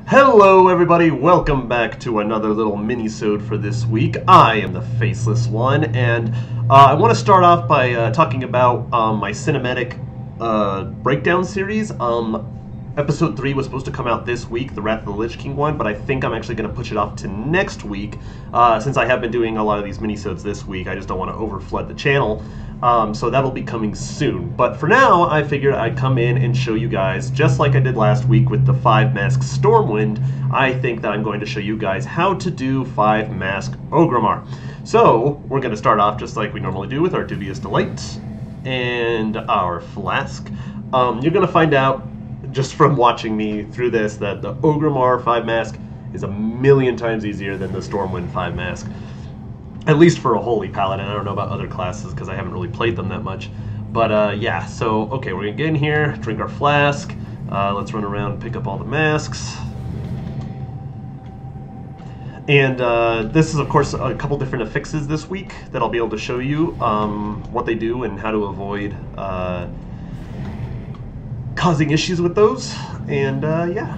Hello everybody, welcome back to another little mini-sode for this week. I am the Faceless One, and I want to start off by talking about my cinematic breakdown series. Episode 3 was supposed to come out this week, the Wrath of the Lich King one, but I think I'm actually going to push it off to next week, since I have been doing a lot of these mini-sodes this week. I just don't want to overflood the channel. So that'll be coming soon. But for now, I figured I'd come in and show you guys, just like I did last week with the 5-mask Stormwind, I think that I'm going to show you guys how to do 5-mask Orgrimmar. So, we're going to start off just like we normally do with our Dubious Delight and our Flask. You're going to find out, just from watching me through this, that the Orgrimmar 5-mask is a million times easier than the Stormwind 5-mask. At least for a Holy Paladin. I don't know about other classes because I haven't really played them that much. But yeah, so, okay, we're going to get in here, drink our flask. Let's run around and pick up all the masks. And this is, of course, a couple different affixes this week that I'll be able to show you what they do and how to avoid causing issues with those. And yeah.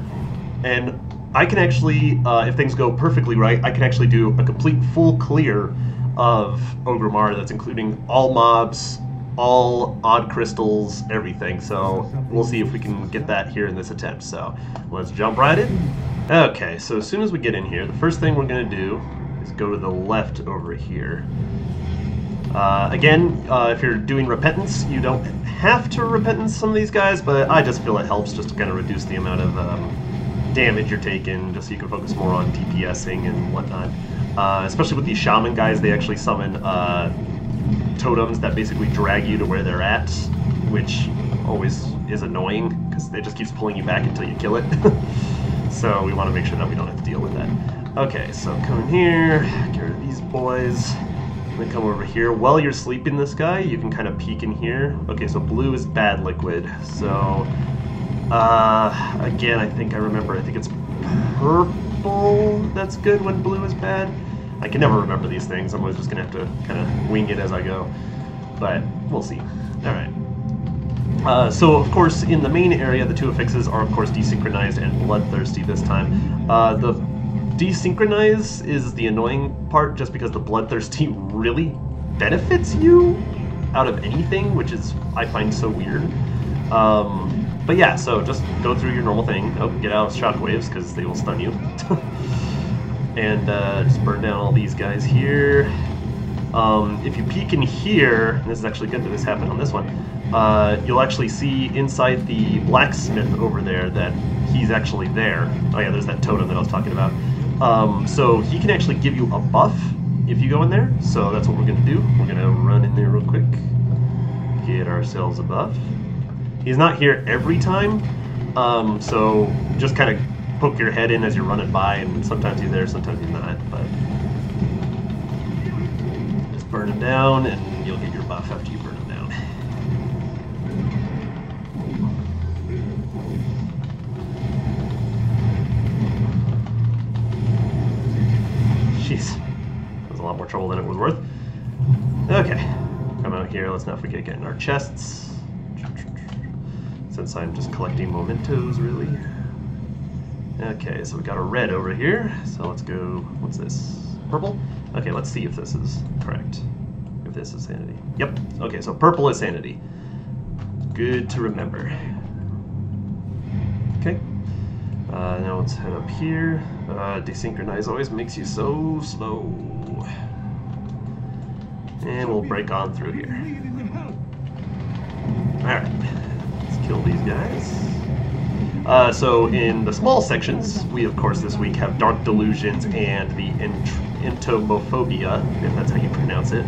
And I can actually, if things go perfectly right, I can actually do a complete full clear of Orgrimmar that's including all mobs, all odd crystals, everything. So we'll see if we can get that here in this attempt. So let's jump right in. Okay, so as soon as we get in here, the first thing we're going to do is go to the left over here. Again, if you're doing Repentance, you don't have to Repentance some of these guys, but I just feel it helps just to kind of reduce the amount of damage you're taking, just so you can focus more on DPSing and whatnot. Especially with these shaman guys, they actually summon totems that basically drag you to where they're at, which always is annoying because it just keeps pulling you back until you kill it. So we want to make sure that we don't have to deal with that. Okay, so come in here, get rid of these boys, and then come over here. While you're sleeping this guy, you can kind of peek in here. Okay, so blue is bad liquid, so again, I think it's purple that's good when blue is bad. I can never remember these things. I'm always just going to have to kind of wing it as I go. But we'll see. Alright. So, of course, in the main area, the two affixes are, of course, Desynchronized and Bloodthirsty this time. The Desynchronize is the annoying part, just because the Bloodthirsty really benefits you out of anything, which is, I find, so weird. But yeah, so just go through your normal thing. Oh, get out of shockwaves, because they will stun you. And just burn down all these guys here. If you peek in here, and this is actually good that this happened on this one, you'll actually see inside the blacksmith over there that he's actually there. Oh yeah, there's that totem that I was talking about. So he can actually give you a buff if you go in there. So that's what we're going to do. We're going to run in there real quick, get ourselves a buff. He's not here every time, so just kind of poke your head in as you're running by, and sometimes he's there, sometimes he's not, but just burn him down, and you'll get your buff after you burn him down. Jeez, that was a lot more trouble than it was worth. Okay, come out here, let's not forget getting our chests. Since I'm just collecting mementos, really. Okay, so we got a red over here. So let's go, what's this? Purple? Okay, let's see if this is correct. If this is sanity. Yep, okay, so purple is sanity. Good to remember. Okay. Now let's head up here. Desynchronize always makes you so slow. And we'll break on through here. Alright. Kill these guys. So in the small sections, we of course this week have Dark Delusions and the Entomophobia, if that's how you pronounce it.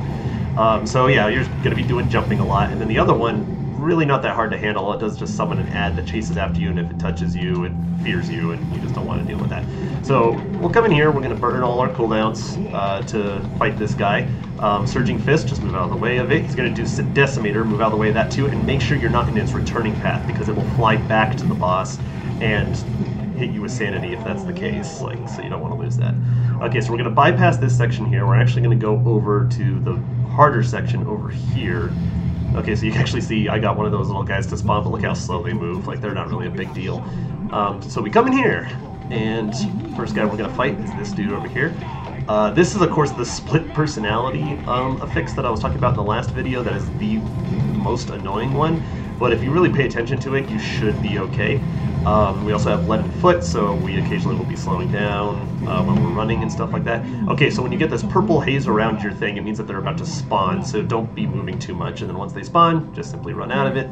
So yeah, you're going to be doing jumping a lot, and then the other one, really not that hard to handle. It does just summon an ad that chases after you, and if it touches you, it fears you, and you just don't want to deal with that. So we'll come in here, we're going to burn all our cooldowns to fight this guy. Surging Fist, just move out of the way of it. He's going to do Decimator, move out of the way of that too, and make sure you're not in its returning path, because it will fly back to the boss and hit you with Sanity if that's the case, so you don't want to lose that. Okay, so we're going to bypass this section here. We're actually going to go over to the harder section over here. Okay, so you can actually see I got one of those little guys to spawn, but look how slow they move. Like, they're not really a big deal. So we come in here. And first guy we're going to fight is this dude over here. This is, of course, the split personality affix that I was talking about in the last video. That is the most annoying one. But if you really pay attention to it, you should be okay. We also have leaden foot, so we occasionally will be slowing down when we're running and stuff like that. Okay, so when you get this purple haze around your thing, it means that they're about to spawn, so don't be moving too much. And then once they spawn, just simply run out of it,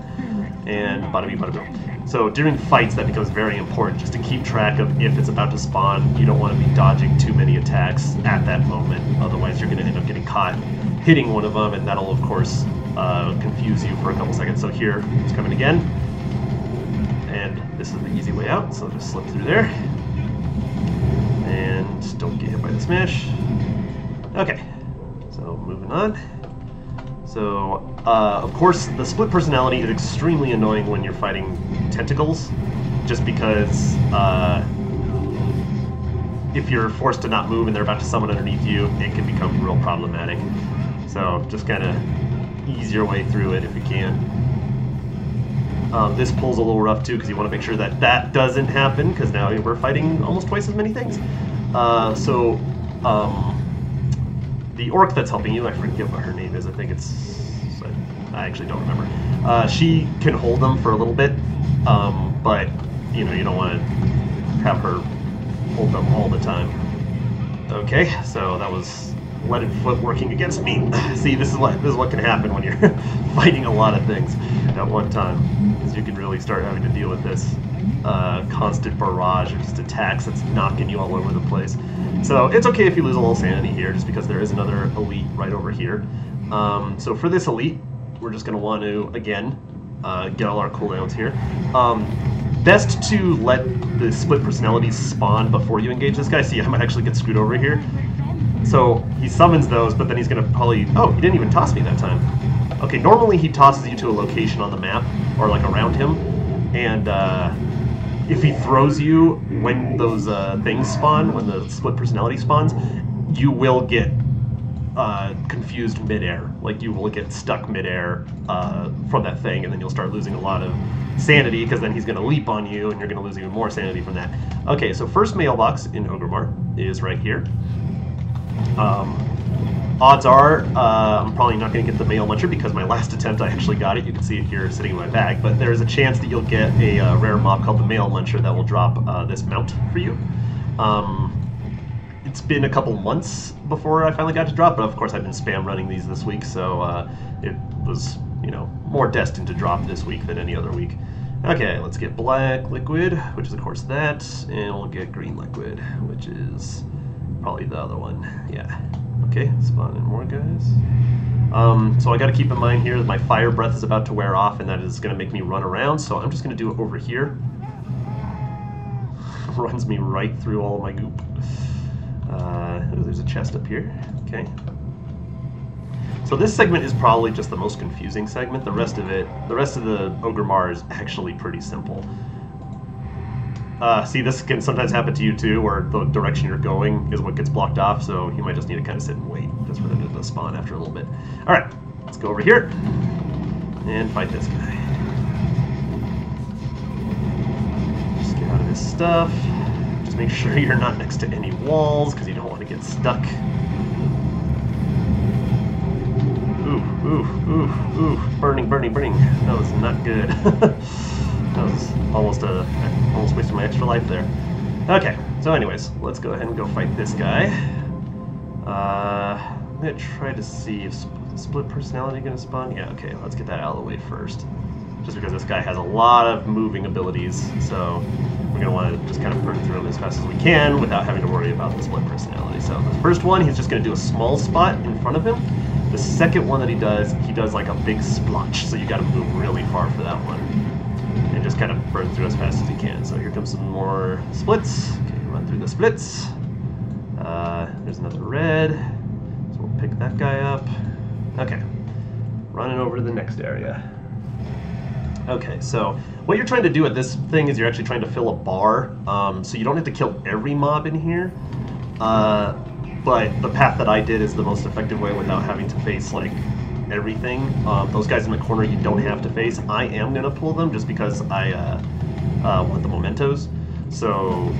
and bada bing, bada boom. So during fights, that becomes very important, just to keep track of if it's about to spawn. You don't want to be dodging too many attacks at that moment, otherwise you're going to end up getting caught hitting one of them, and that'll, of course, confuse you for a couple seconds. So here, it's coming again. And this is the easy way out, so just slip through there. And don't get hit by the smash. Okay, so moving on. So, of course, the split personality is extremely annoying when you're fighting tentacles, just because if you're forced to not move and they're about to summon underneath you, it can become real problematic. So just kind of ease your way through it if you can. This pull's a little rough too, because you want to make sure that that doesn't happen, because now we're fighting almost twice as many things. The orc that's helping you, I forget what her name is, I think it's... I actually don't remember. She can hold them for a little bit, but you know, you don't want to have her hold them all the time. Okay, so that was leaden foot working against me. See, this is what can happen when you're fighting a lot of things at one time, because you can really start having to deal with this constant barrage of just attacks that's knocking you all over the place. So it's okay if you lose a little sanity here, just because there is another elite right over here. So for this elite, we're just going to want to, again, get all our cooldowns here. Best to let the split personalities spawn before you engage this guy. See, I might actually get screwed over here. So he summons those, but then he's going to probably... Oh, he didn't even toss me that time. Okay, normally he tosses you to a location on the map, or like around him, and if he throws you when those things spawn, when the split personality spawns, you will get confused midair. Like, you will get stuck midair from that thing, and then you'll start losing a lot of sanity, because then he's going to leap on you, and you're going to lose even more sanity from that. Okay, so first mailbox in Orgrimmar is right here. Odds are, I'm probably not going to get the mail muncher, because my last attempt I actually got it. You can see it here sitting in my bag, but there's a chance that you'll get a rare mob called the mail muncher that will drop this mount for you. It's been a couple months before I finally got to drop, but of course I've been spam running these this week, so it was, you know, more destined to drop this week than any other week. Okay, let's get black liquid, which is of course that, and we'll get green liquid, which is probably the other one. Yeah. Okay, spawn in more guys. So I got to keep in mind here that my fire breath is about to wear off, and that is going to make me run around, so I'm just going to do it over here. Runs me right through all of my goop. Oh, there's a chest up here. Okay. So this segment is probably just the most confusing segment. The rest of the Orgrimmar is actually pretty simple. See, this can sometimes happen to you too, where the direction you're going is what gets blocked off, so you might just need to kind of sit and wait just for them to spawn after a little bit. Alright, let's go over here and fight this guy. Just get out of this stuff. Just make sure you're not next to any walls, because you don't want to get stuck. Ooh, ooh, ooh, ooh. Burning, burning, burning. That was not good. That was almost wasted my extra life there. Okay, so anyways, let's go ahead and go fight this guy. I'm gonna try to see if split personality gonna spawn. Yeah, okay, let's get that out of the way first. Just because this guy has a lot of moving abilities, so we're gonna want to just kind of burn through him as fast as we can without having to worry about the split personality. So the first one, he's just gonna do a small spot in front of him. The second one that he does like a big splotch, so you gotta move really far for that one. And just kind of burn through as fast as you can. So here comes some more splits. Okay, run through the splits. There's another red. So we'll pick that guy up. Okay, running over to the next area. Okay, so what you're trying to do at this thing is you're actually trying to fill a bar. So you don't have to kill every mob in here. But the path that I did is the most effective way without having to face, like, everything. Those guys in the corner you don't have to face. I am going to pull them just because I want the mementos. So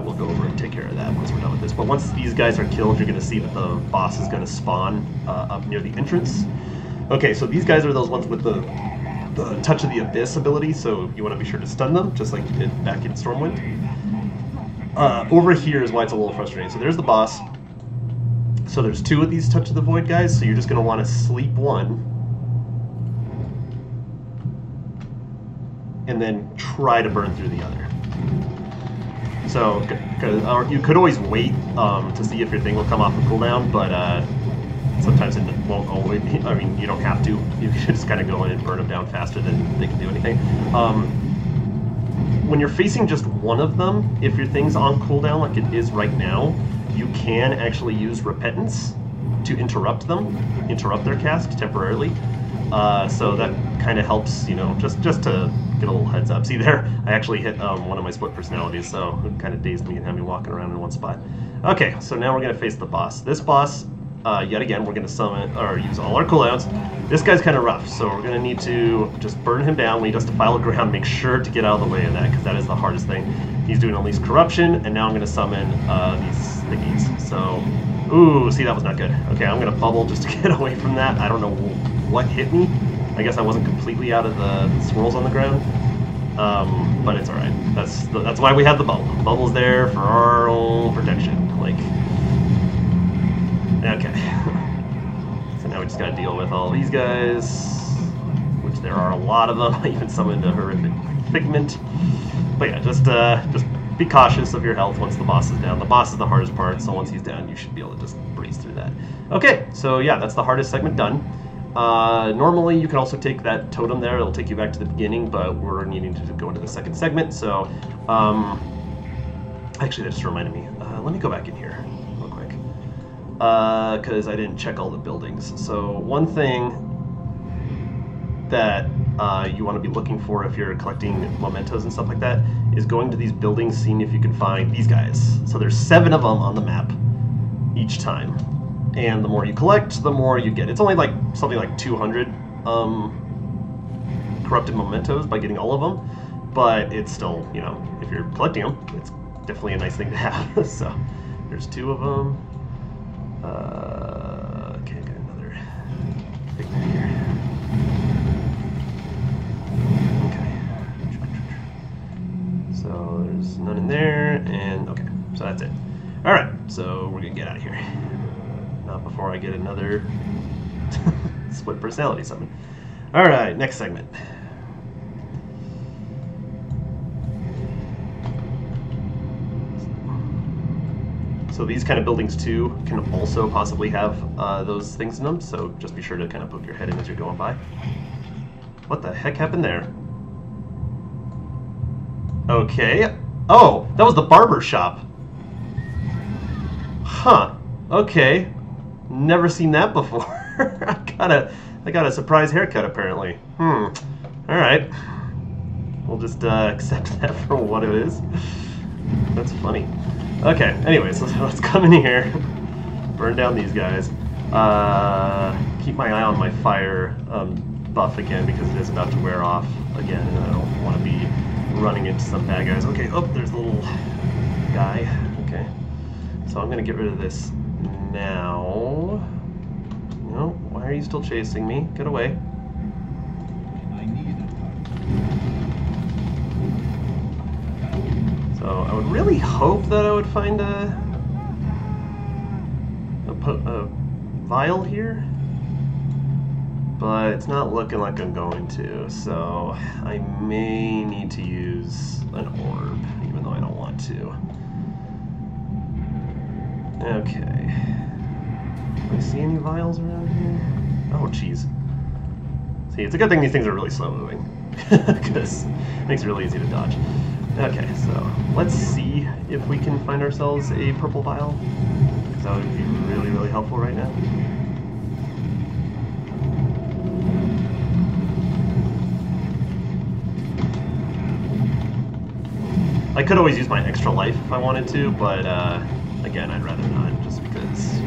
we'll go over and take care of that once we're done with this. But once these guys are killed, you're going to see that the boss is going to spawn up near the entrance. Okay, so these guys are those ones with the Touch of the Abyss ability, so you want to be sure to stun them, just like you did back in Stormwind. Over here is why it's a little frustrating. So there's the boss. So there's 2 of these Touch of the Void guys, so you're just going to want to sleep one. And then try to burn through the other. So, you could always wait to see if your thing will come off the cooldown, but sometimes it won't always be. I mean, you don't have to. You should just kind of go in and burn them down faster than they can do anything. When you're facing just one of them, if your thing's on cooldown like it is right now, you can actually use Repentance to interrupt their cast temporarily. So that kind of helps, you know, just to get a little heads up. See there, I actually hit one of my split personalities, so it kind of dazed me and had me walking around in one spot. Okay, so now we're going to face the boss. This boss, yet again, we're going to summon, or use all our cooldowns. This guy's kind of rough, so we're going to need to just burn him down. When he does defile the ground, make sure to get out of the way of that, because that is the hardest thing. He's doing Unleash Corruption, and now I'm going to summon these thingies. So, ooh, see, that was not good. Okay, I'm going to bubble just to get away from that. I don't know what hit me. I guess I wasn't completely out of the swirls on the ground, but it's alright. That's why we have the bubble. The bubble's there for our own protection. Like, okay. So now we just gotta deal with all these guys, which there are a lot of them. I even summoned a horrific figment. But yeah, just be cautious of your health once the boss is down. The boss is the hardest part, so once he's down, you should be able to just breeze through that. Okay, so yeah, that's the hardest segment done. Normally you can also take that totem there, it'll take you back to the beginning, but we're needing to go into the second segment, so actually that just reminded me, let me go back in here real quick, because I didn't check all the buildings. So one thing that you want to be looking for if you're collecting mementos and stuff like that is going to these buildings, seeing if you can find these guys. So there's 7 of them on the map each time. And the more you collect, the more you get. It's only like something like 200 corrupted mementos by getting all of them, but it's still, you know, if you're collecting them, it's definitely a nice thing to have. So there's 2 of them. Okay, I got another figment here. Okay. So there's none in there, and okay, so that's it. All right, so we're gonna get out of here. Not before I get another split personality summon. Alright, next segment. So these kind of buildings too can also possibly have those things in them, so just be sure to kind of poke your head in as you're going by. What the heck happened there? Okay. Oh, that was the barber shop. Huh. Okay. Never seen that before. I got a surprise haircut apparently. Alright. We'll just accept that for what it is. That's funny. Okay, anyways, let's come in here. Burn down these guys. Keep my eye on my fire buff again because it is about to wear off again and I don't want to be running into some bad guys. Okay, oh, there's a little guy. Okay. So I'm going to get rid of this now. No, why are you still chasing me? Get away. So I would really hope that I would find a vial here, but it's not looking like I'm going to, so I may need to use an orb, even though I don't want to. Okay. Do I see any vials around here? Oh, jeez. See, it's a good thing these things are really slow moving, because it makes it really easy to dodge. Okay, so let's see if we can find ourselves a purple vial, because that would be really, really helpful right now. I could always use my extra life if I wanted to, but again, I'd rather not, just because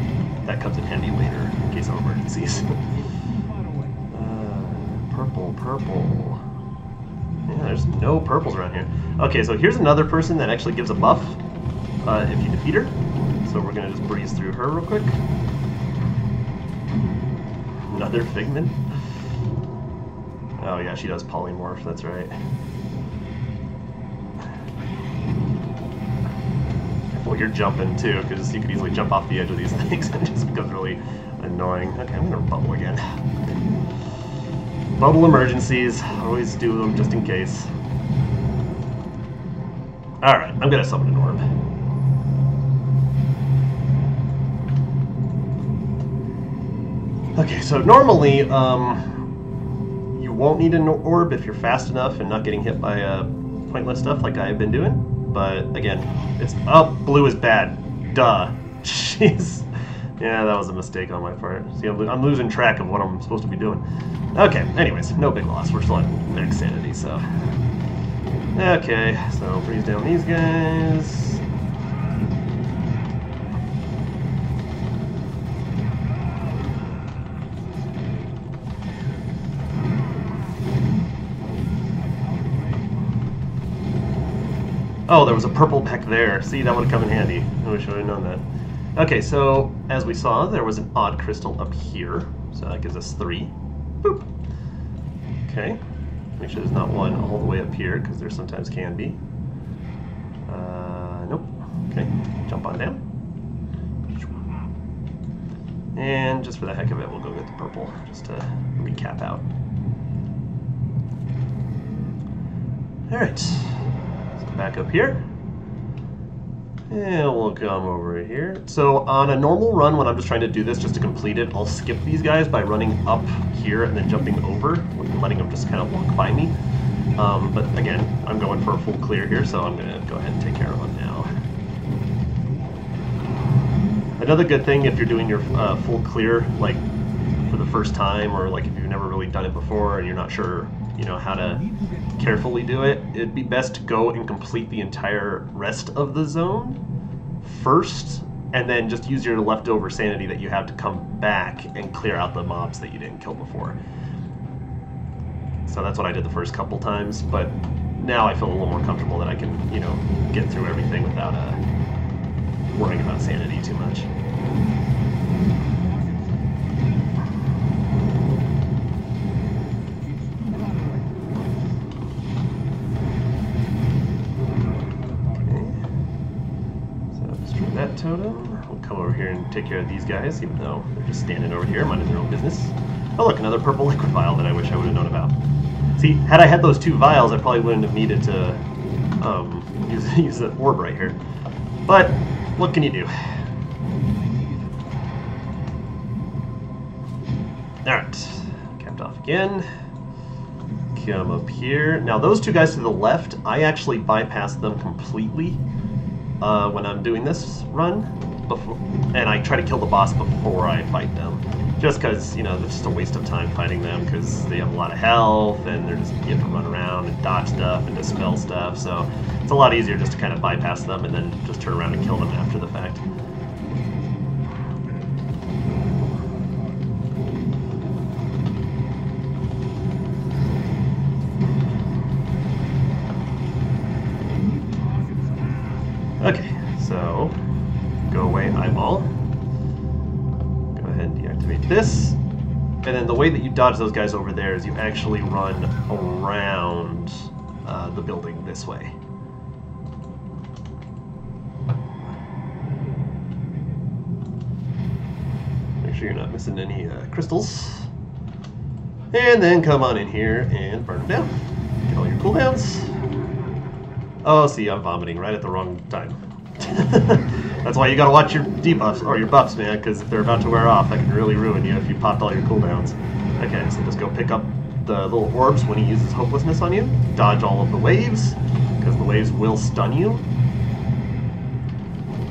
that comes in handy later in case of emergencies. Purple. Yeah, there's no purples around here. Okay, so here's another person that actually gives a buff if you defeat her. So we're gonna just breeze through her real quick. Another Figment. Oh yeah, she does polymorph, that's right. Well, you're jumping too, because you could easily jump off the edge of these things and it just becomes really annoying. Okay, I'm gonna bubble again. Bubble emergencies, always do them just in case. Alright, I'm gonna summon an orb. Okay, so normally, you won't need an orb if you're fast enough and not getting hit by pointless stuff like I've been doing. But again, it's blue is bad. Duh. Jeez. Yeah, that was a mistake on my part. See, I'm losing track of what I'm supposed to be doing. Okay, anyways, no big loss. We're still at max sanity, so. Okay, so breeze down these guys. Oh, there was a purple peck there. See, that would have come in handy. I wish I would have known that. Okay, so as we saw, there was an odd crystal up here. So that gives us 3. Boop. Okay. Make sure there's not one all the way up here, because there sometimes can be. Nope. Okay. Jump on down. And just for the heck of it, we'll go get the purple, just to recap out. Alright. Back up here, and we'll come over here. So on a normal run, when I'm just trying to do this just to complete it, I'll skip these guys by running up here and then jumping over, letting them just kind of walk by me. But again, I'm going for a full clear here, so I'm going to go ahead and take care of them now. Another good thing if you're doing your full clear, like for the first time, or like if you've never really done it before and you're not sure, you know, how to carefully do it, it'd be best to go and complete the entire rest of the zone first, and then just use your leftover sanity that you have to come back and clear out the mobs that you didn't kill before. So that's what I did the first couple times, but now I feel a little more comfortable that I can, you know, get through everything without worrying about sanity too much. Totem. We'll come over here and take care of these guys, even though they're just standing over here minding their own business. Oh look, another purple liquid vial that I wish I would have known about. See, had I had those 2 vials, I probably wouldn't have needed to use the orb right here. But what can you do? Alright, capped off again. Come up here. Now those 2 guys to the left, I actually bypass them completely when I'm doing this run, and I try to kill the boss before I fight them, just because, you know, it's just a waste of time fighting them, because they have a lot of health, and they're just, you have to run around and dodge stuff and dispel stuff, so it's a lot easier just to kind of bypass them and then just turn around and kill them after the fact. Okay, so go away, eyeball. Go ahead and deactivate this. And then the way that you dodge those guys over there is you actually run around the building this way. Make sure you're not missing any crystals. And then come on in here and burn them down. Get all your cooldowns. Oh, see, I'm vomiting right at the wrong time. That's why you gotta watch your debuffs, or your buffs, man, because if they're about to wear off, that can really ruin you if you popped all your cooldowns. Okay, so just go pick up the little orbs when he uses hopelessness on you. Dodge all of the waves, because the waves will stun you.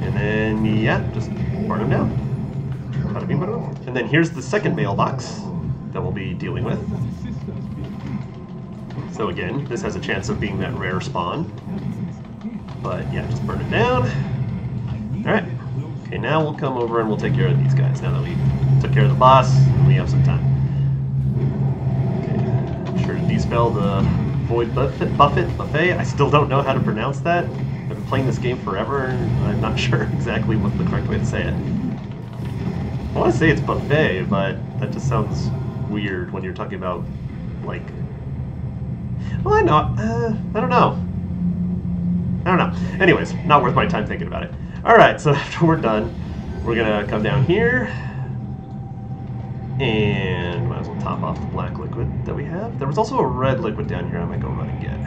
And then, yeah, just burn them down. Bada bing, bada boom. And then here's the second mailbox that we'll be dealing with. So again, this has a chance of being that rare spawn. But yeah, just burn it down. Alright. Okay, now we'll come over and we'll take care of these guys now that we took care of the boss and we have some time. Okay, I'm sure to dispel the Void Buffet. I still don't know how to pronounce that. I've been playing this game forever, and I'm not sure exactly what the correct way to say it. I want to say it's buffet, but that just sounds weird when you're talking about, like... Well, I don't know. Anyways, not worth my time thinking about it. Alright, so after we're done, we're gonna come down here, and might as well top off the black liquid that we have. There was also a red liquid down here I might go run and get,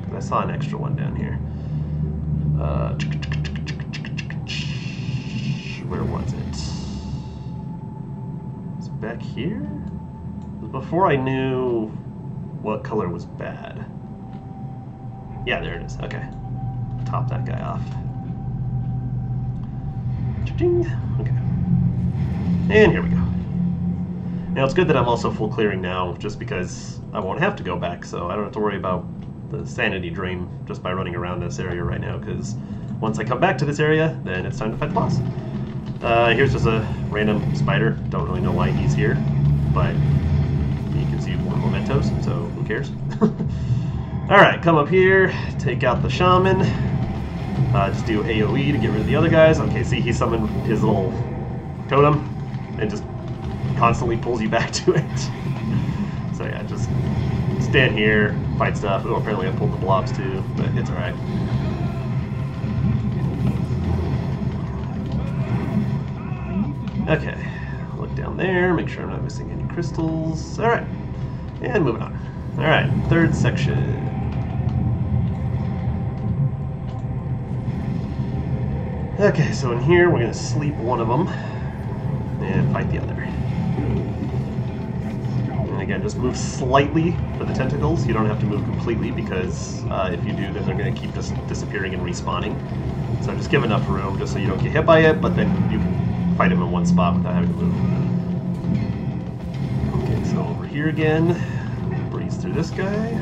because I saw an extra one down here. Where was it? Was it back here? It was before I knew what color was bad. Yeah, there it is. Okay. Top that guy off. Okay. And here we go. Now it's good that I'm also full clearing now, just because I won't have to go back, so I don't have to worry about the sanity drain just by running around this area right now, because once I come back to this area, then it's time to fight the boss. Here's just a random spider. Don't really know why he's here, but you can see more mementos, so who cares? Alright, come up here, take out the shaman. Just do AoE to get rid of the other guys. Okay, see, he summoned his little totem and just constantly pulls you back to it. So yeah, just stand here, fight stuff. Oh, apparently I pulled the blobs too, but it's alright. Okay, look down there, make sure I'm not missing any crystals. Alright, and moving on. Alright, third section. Okay, so in here we're going to sleep one of them and fight the other. And again, just move slightly for the tentacles. You don't have to move completely, because if you do, then they're going to keep disappearing and respawning. So just give enough room just so you don't get hit by it, but then you can fight him in one spot without having to move. Okay, so over here again, breeze through this guy.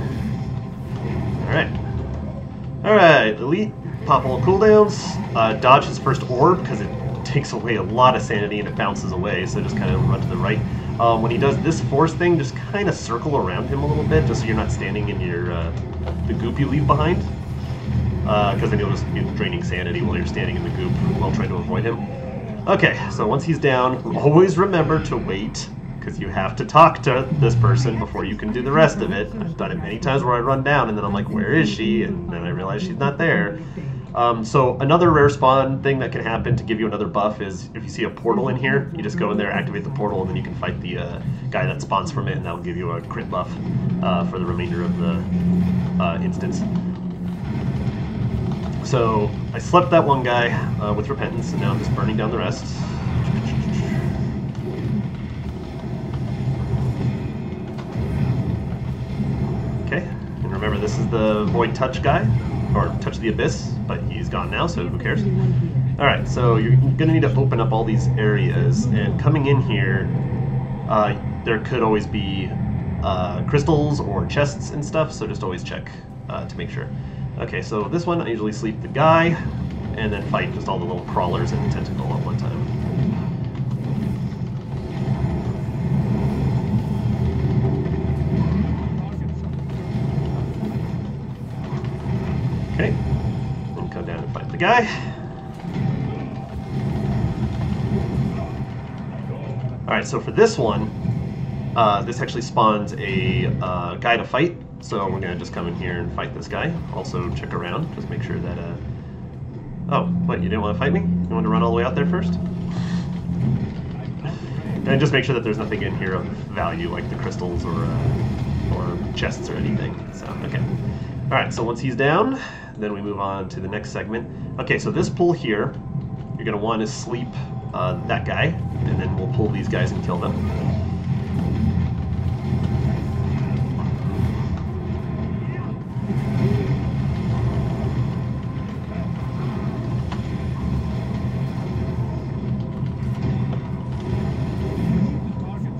Alright. Alright, Elite. Pop all cooldowns, dodge his first orb, because it takes away a lot of sanity and it bounces away, so just kind of run to the right. When he does this force thing, just kind of circle around him a little bit, just so you're not standing in your the goop you leave behind, because then you'll just be draining sanity while you're standing in the goop while trying to avoid him. Okay, so once he's down, always remember to wait, because you have to talk to this person before you can do the rest of it. I've done it many times where I run down and then I'm like, where is she? And then I realize she's not there. So another rare spawn thing that can happen to give you another buff is if you see a portal in here, you just go in there, activate the portal, and then you can fight the guy that spawns from it, and that'll give you a crit buff for the remainder of the instance. So I slept that one guy with repentance, and now I'm just burning down the rest. Okay, and remember this is the Void Touch guy, or Touch the Abyss, but he's gone now, so who cares? Alright, so you're going to need to open up all these areas, and coming in here, there could always be crystals or chests and stuff, so just always check to make sure. Okay, so this one, I usually sleep the guy, and then fight just all the little crawlers and the tentacle at one time. Okay, and come down and fight the guy. Alright, so for this one, this actually spawns a guy to fight, so we're going to just come in here and fight this guy. Also check around, just make sure that, oh, what, you didn't want to fight me? You want to run all the way out there first? And just make sure that there's nothing in here of value, like the crystals or chests or anything. So, okay. Alright, so once he's down, then we move on to the next segment. Okay, so this pull here, you're going to want to sleep that guy, and then we'll pull these guys and kill them.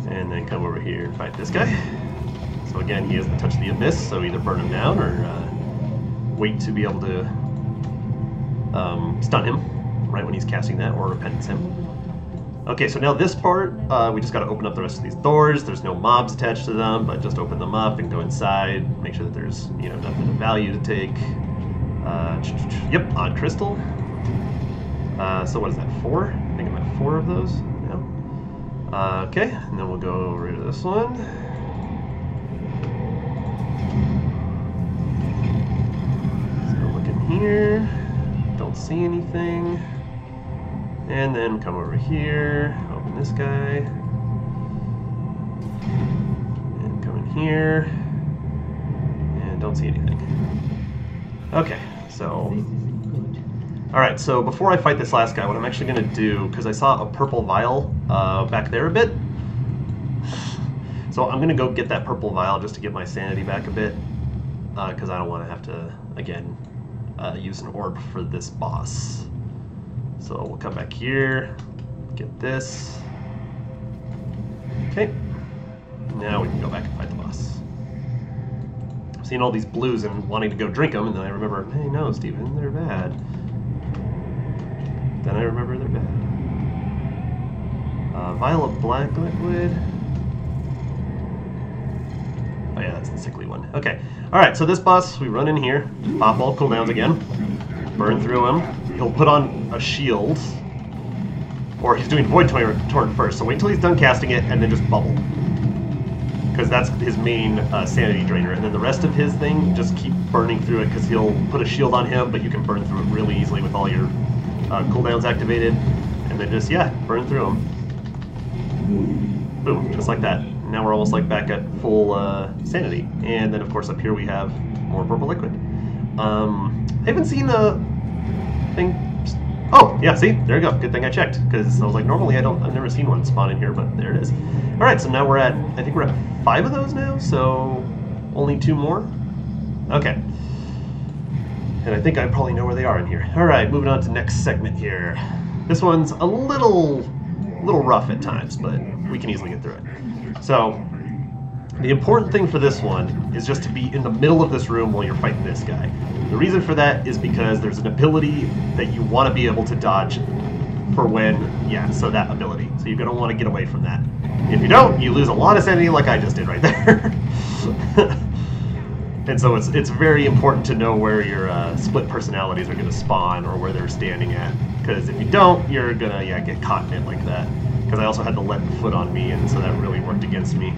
And then come over here and fight this guy. So again, he has the Touch of the Abyss, so either burn him down or wait to be able to stun him right when he's casting that, or repentance him. Okay, so now this part, we just got to open up the rest of these doors. There's no mobs attached to them, but just open them up and go inside. Make sure that there's, you know, nothing of value to take. Yep, odd crystal. So what is that, 4? I think I'm at 4 of those now. Okay, and then we'll go over to this one. So look in here. Don't see anything. And then come over here, open this guy, and come in here, and don't see anything. Okay, so, alright, so before I fight this last guy, what I'm actually going to do, because I saw a purple vial back there a bit, so I'm going to go get that purple vial just to get my sanity back a bit, because I don't want to have to, again, use an orb for this boss. So we'll come back here, get this. Okay, now we can go back and fight the boss. I'm seeing all these blues and wanting to go drink them, and then I remember, hey, no, Steven, they're bad. Then I remember they're bad. Vial of black liquid. Oh yeah, that's the sickly one. Okay, alright, so this boss, we run in here, pop all cooldowns again, burn through him. He'll put on a shield, or he's doing Void Torrent first, so wait until he's done casting it, and then just bubble. Because that's his main sanity drainer, and then the rest of his thing, just keep burning through it, because he'll put a shield on him, but you can burn through it really easily with all your cooldowns activated, and then just, yeah, burn through them. Boom, just like that. Now we're almost like back at full sanity. And then, of course, up here we have more purple liquid. I haven't seen a thing. Oh, yeah, see? There you go. Good thing I checked, because I was like, normally I've never seen one spawn in here, but there it is. Alright, so now we're at, I think we're at 5 of those now, so only 2 more? Okay. And I think I probably know where they are in here. Alright, moving on to next segment here. This one's a little rough at times, but we can easily get through it. So, the important thing for this one is just to be in the middle of this room while you're fighting this guy. The reason for that is because there's an ability that you want to be able to dodge for when, yeah, so that ability. So you're going to want to get away from that. If you don't, you lose a lot of sanity like I just did right there. And so it's very important to know where your split personalities are going to spawn or where they're standing at. Because if you don't, you're going to get caught in it like that. Because I also had the leaden foot on me, and so that really worked against me.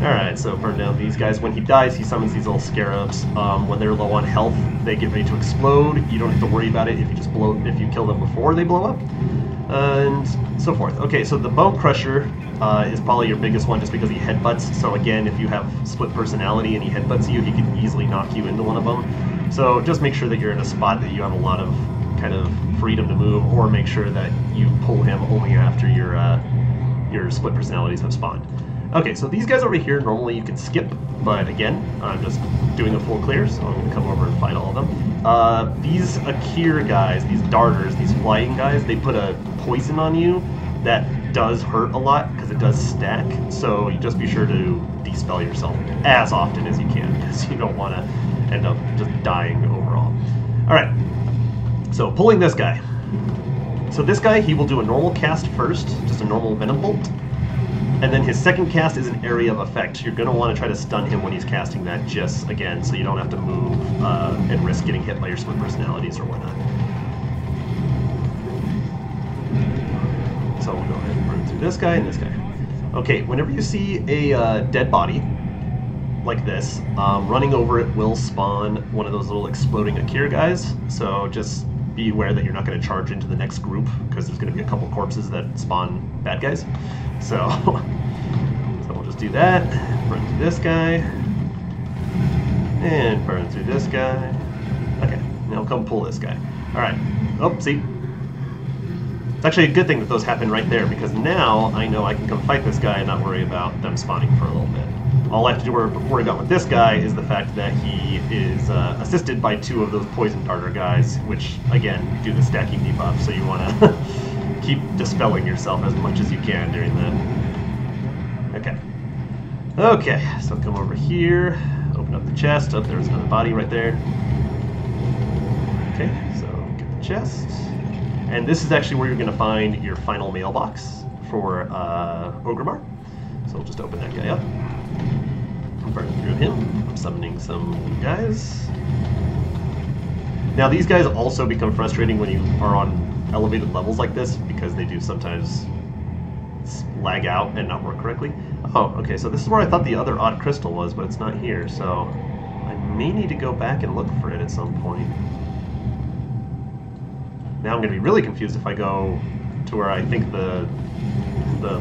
Alright, so burn down these guys. When he dies, he summons these little scarabs. When they're low on health, they get ready to explode. You don't have to worry about it if you kill them before they blow up. And so forth. Okay, so the Bone Crusher is probably your biggest one just because he headbutts. So again, if you have split personality and he headbutts you, he can easily knock you into one of them. So just make sure that you're in a spot that you have a lot of kind of freedom to move, or make sure that you pull him only after your split personalities have spawned. Okay, so these guys over here, normally you can skip, but again, I'm just doing a full clear, so I'm going to come over and fight all of them. These Akir guys, these darters, these flying guys, they put a poison on you that does hurt a lot, because it does stack, so you just be sure to de-spell yourself as often as you can, because you don't want to end up just dying overall. Alright, so pulling this guy. So this guy, he will do a normal cast first, just a normal Venom Bolt. And then his second cast is an area of effect. You're going to want to try to stun him when he's casting that, just, again, so you don't have to move and risk getting hit by your split personalities or whatnot. So we'll go ahead and burn through this guy and this guy. Okay, whenever you see a dead body, like this, running over it will spawn one of those little exploding Akir guys, so just be aware that you're not going to charge into the next group, because there's going to be a couple corpses that spawn bad guys. So we'll just do that, burn through this guy, and burn through this guy. Okay, now come pull this guy. Alright, oh, see? It's actually a good thing that those happen right there, because now I know I can come fight this guy and not worry about them spawning for a little bit. All I have to worry about with this guy is the fact that he is assisted by 2 of those poison darter guys, which, again, do the stacking debuff, so you want to keep dispelling yourself as much as you can during that. Okay, so come over here, open up the chest. Oh, there's another body right there. Okay, so get the chest. And this is actually where you're going to find your final mailbox for Orgrimmar. So we'll just open that guy up. Burn through him. I'm summoning some guys. Now these guys also become frustrating when you are on elevated levels like this because they do sometimes lag out and not work correctly. Oh, okay, so this is where I thought the other odd crystal was, but it's not here, so I may need to go back and look for it at some point. Now I'm going to be really confused if I go to where I think the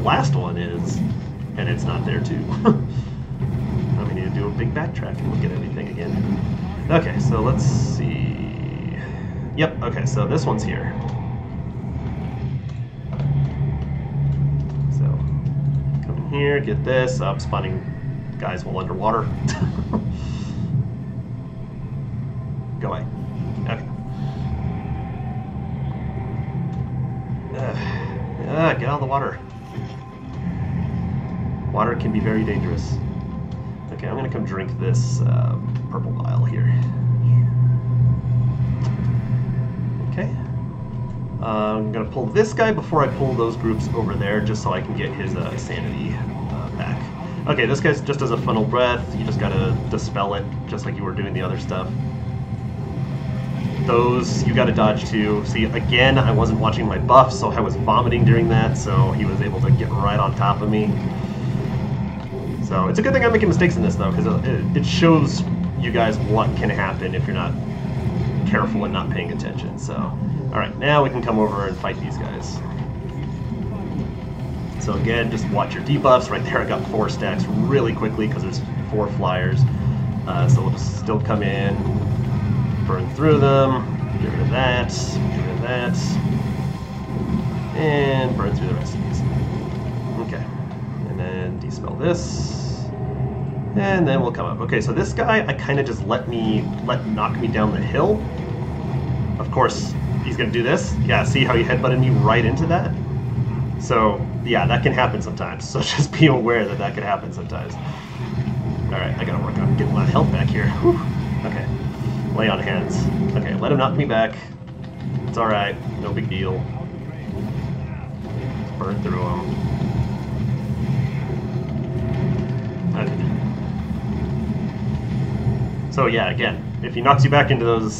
last one is, and it's not there too. I may need to do a big backtrack and look at everything again. Okay, so let's see. Yep, okay, so this one's here. So, come in here, get this. I'm spawning guys while underwater. Go away. Okay. Get out of the water. Water can be very dangerous. Okay, I'm gonna come drink this purple vial here. Okay. I'm gonna pull this guy before I pull those groups over there, just so I can get his sanity back. Okay, this guy's just as a funnel breath. You just gotta dispel it, just like you were doing the other stuff. Those you gotta dodge too. See, again, I wasn't watching my buff, so I was vomiting during that, so he was able to get right on top of me. So it's a good thing I'm making mistakes in this though, because it shows you guys what can happen if you're not careful and not paying attention. So, all right, now we can come over and fight these guys. So again, just watch your debuffs. Right there, I got 4 stacks really quickly because there's 4 flyers. So we'll just still come in, burn through them, get rid of that, get rid of that, and burn through the rest of these. Okay, and then dispel this. And then we'll come up. Okay, so this guy, I kind of just let knock me down the hill. Of course, he's gonna do this. Yeah, see how he headbutted me right into that? So, yeah, that can happen sometimes. So just be aware that that can happen sometimes. All right, I gotta work on getting my health back here. Whew. Okay, lay on hands. Okay, let him knock me back. It's all right, no big deal. Just burn through him. Okay. So yeah, again, if he knocks you back into those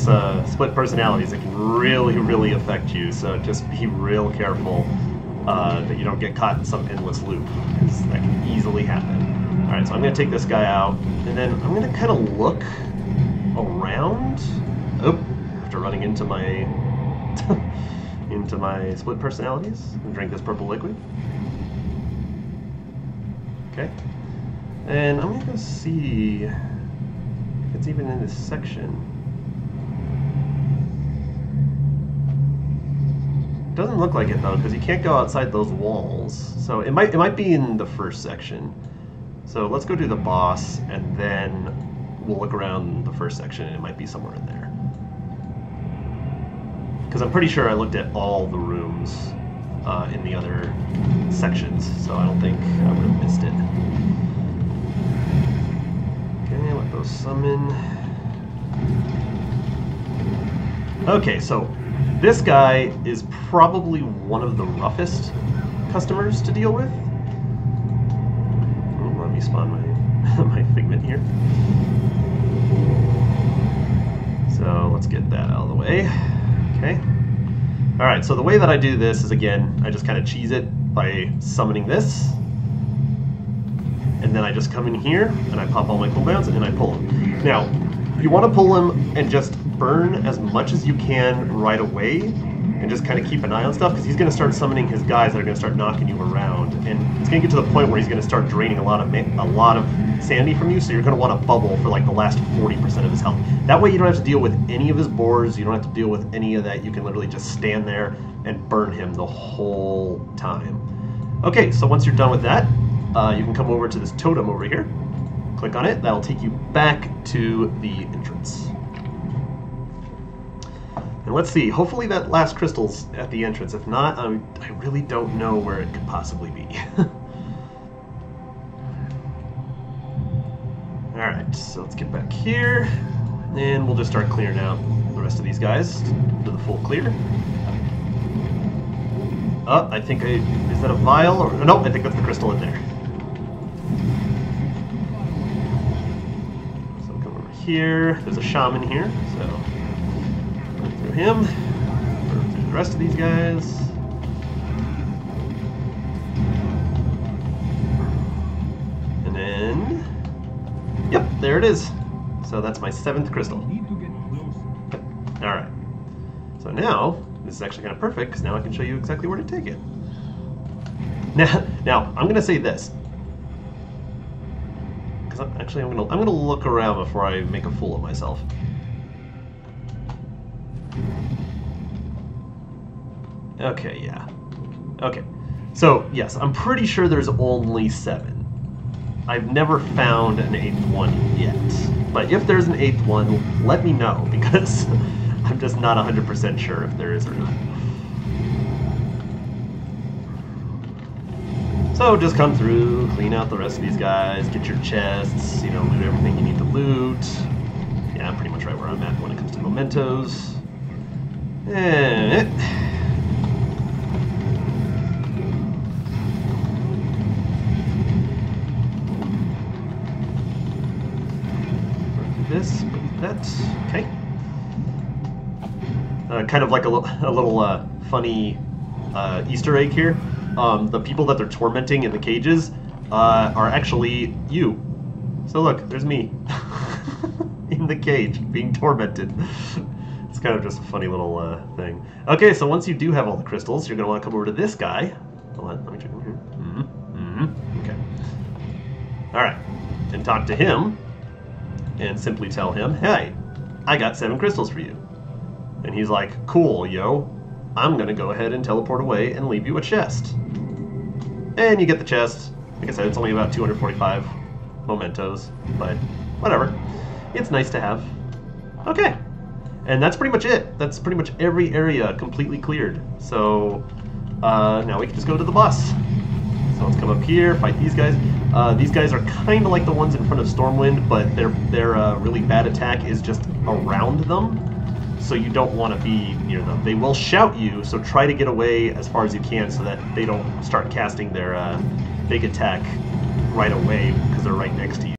split personalities, it can really, really affect you. So just be real careful that you don't get caught in some endless loop, because that can easily happen. All right, so I'm going to take this guy out, and then I'm going to kind of look around. Oh, after running into my into my split personalities, and drink this purple liquid. Okay, and I'm going to see if it's even in this section. Doesn't look like it though, because you can't go outside those walls. So it might be in the first section. So let's go do the boss, and then we'll look around the first section, and it might be somewhere in there. Because I'm pretty sure I looked at all the rooms in the other sections, so I don't think I would have missed it. Okay, let those summon. Okay, so this guy is probably one of the roughest customers to deal with. Let me spawn my figment here. So let's get that out of the way. Okay. Alright, so the way that I do this is, again, I just kind of cheese it by summoning this. And then I just come in here, and I pop all my cooldowns, and I pull him. Now, you want to pull him and just burn as much as you can right away, and just kind of keep an eye on stuff, because he's going to start summoning his guys that are going to start knocking you around, and it's going to get to the point where he's going to start draining a lot of sanity from you, so you're going to want to bubble for like the last 40% of his health. That way you don't have to deal with any of his boars, you don't have to deal with any of that, you can literally just stand there and burn him the whole time. Okay, so once you're done with that, you can come over to this totem over here, click on it, that'll take you back to the entrance. And let's see, hopefully that last crystal's at the entrance. If not, I really don't know where it could possibly be. Alright, so let's get back here, and we'll just start clearing out the rest of these guys to the full clear. Oh, I think is that a vial? Or, no, I think that's the crystal in there. So come over here. There's a shaman here, so run through him. Run through the rest of these guys. And then, yep, there it is. So that's my 7th crystal. All right. So now, this is actually kind of perfect, because now I can show you exactly where to take it. Now I'm going to say this. Because I'm going to look around before I make a fool of myself. Okay, yeah. Okay. So, yes, I'm pretty sure there's only 7. I've never found an 8th one yet. But if there's an 8th one, let me know, because I'm just not 100% sure if there is or not. So just come through, clean out the rest of these guys, get your chests, you know, loot everything you need to loot. Yeah, I'm pretty much right where I'm at when it comes to mementos. And this, that, okay. Kind of like a little funny Easter egg here. The people that they're tormenting in the cages are actually you. So look, there's me in the cage being tormented. It's kind of just a funny little thing. Okay, so once you do have all the crystals, you're going to want to come over to this guy. Hold on, let me check in here. Okay. All right, and talk to him. And simply tell him, hey, I got 7 crystals for you. And he's like, cool, yo. I'm going to go ahead and teleport away and leave you a chest. And you get the chest. Like I said, it's only about 245 mementos, but whatever. It's nice to have. Okay. And that's pretty much it. That's pretty much every area completely cleared. So now we can just go to the boss. So let's come up here, fight these guys. These guys are kind of like the ones in front of Stormwind, but their really bad attack is just around them. So you don't want to be near them. They will shout you, so try to get away as far as you can so that they don't start casting their big attack right away because they're right next to you.